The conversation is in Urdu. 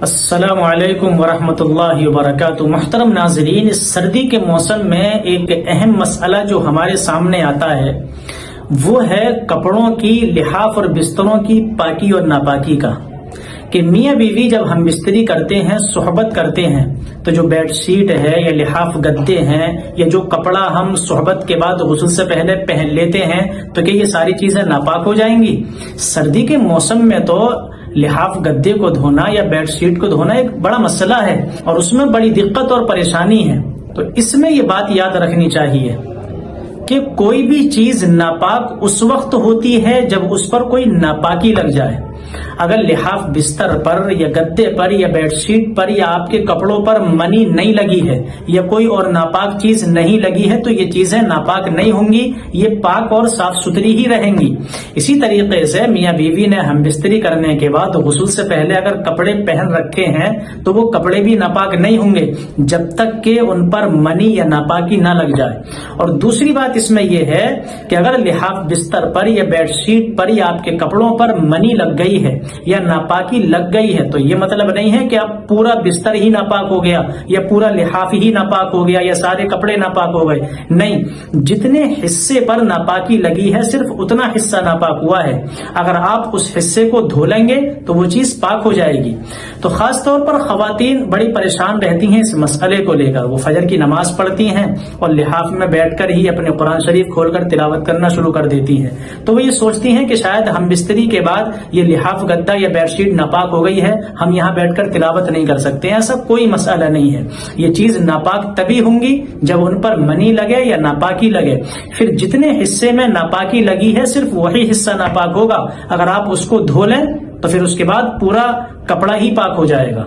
السلام علیکم ورحمۃ اللہ وبرکاتہ۔ محترم ناظرین، اس سردی کے موسم میں ایک اہم مسئلہ جو ہمارے سامنے آتا ہے وہ ہے کپڑوں کی، لحاف اور بستروں کی پاکی اور ناپاکی کا، کہ میاں بیوی جب ہم بستری کرتے ہیں، صحبت کرتے ہیں، تو جو بیڈ شیٹ ہے یا لحاف گدے ہیں یا جو کپڑا ہم صحبت کے بعد غسل سے پہلے پہن لیتے ہیں، تو کہ یہ ساری چیزیں ناپاک ہو جائیں گی؟ سردی کے موسم میں تو لحاف گدے کو دھونا یا بیڈ شیٹ کو دھونا ایک بڑا مسئلہ ہے اور اس میں بڑی دقت اور پریشانی ہے۔ تو اس میں یہ بات یاد رکھنی چاہیے کہ کوئی بھی چیز ناپاک اس وقت ہوتی ہے جب اس پر کوئی ناپاکی لگ جائے۔ اگر لحاف بستر پر یا گدے پر یا بیڈ شیٹ پر یا آپ کے کپڑوں پر منی نہیں لگی ہے یا کوئی اور ناپاک چیز نہیں لگی ہے تو یہ چیزیں ناپاک نہیں ہوں گی، یہ پاک اور صاف ستھری ہی رہیں گی۔ اسی طریقے سے میاں بیوی نے ہم بستری کرنے کے بعد غسل سے پہلے اگر کپڑے پہن رکھے ہیں تو وہ کپڑے بھی ناپاک نہیں ہوں گے جب تک کہ ان پر منی یا ناپاکی نہ لگ جائے۔ اور دوسری بات اس میں یہ ہے کہ اگر لحاف بستر پر یا بیڈ شیٹ پر یا آپ کے کپڑوں پر منی لگ گئی ہے یا ناپاکی لگ گئی ہے تو یہ مطلب نہیں ہے کہ اب پورا بستر ہی ناپاک ہو گیا یا پورا لحاف ہی ناپاک ہو گیا یا سارے کپڑے ناپاک ہو گئے۔ نہیں، جتنے حصے پر ناپاکی لگی ہے صرف اتنا حصہ ناپاک ہوا ہے۔ اگر آپ اس حصے کو دھو لیں گے تو وہ چیز پاک ہو جائے گی۔ تو خاص طور پر خواتین بڑی پریشان رہتی ہیں اس مسئلے کو لے کر۔ وہ فجر کی نماز پڑھتی ہیں اور لحاف میں بیٹھ کر ہی اپنے قرآن شریف کھول کر تلاوت کرنا شروع کر دیتی ہیں، تو وہ یہ سوچتی ہیں کہ شاید ہم بستری کے بعد یہ لحاف گدا یا بیڈ شیٹ ناپاک ہو گئی ہے، ہم یہاں بیٹھ کر تلاوت نہیں کر سکتے۔ ایسا کوئی مسئلہ نہیں ہے، یہ چیز ناپاک تبھی ہوں گی جب ان پر منی لگے یا ناپاکی لگے۔ پھر جتنے حصے میں ناپاکی لگی ہے صرف وہی حصہ ناپاک ہوگا۔ اگر آپ اس کو دھو لیں تو پھر اس کے بعد پورا کپڑا ہی پاک ہو جائے گا۔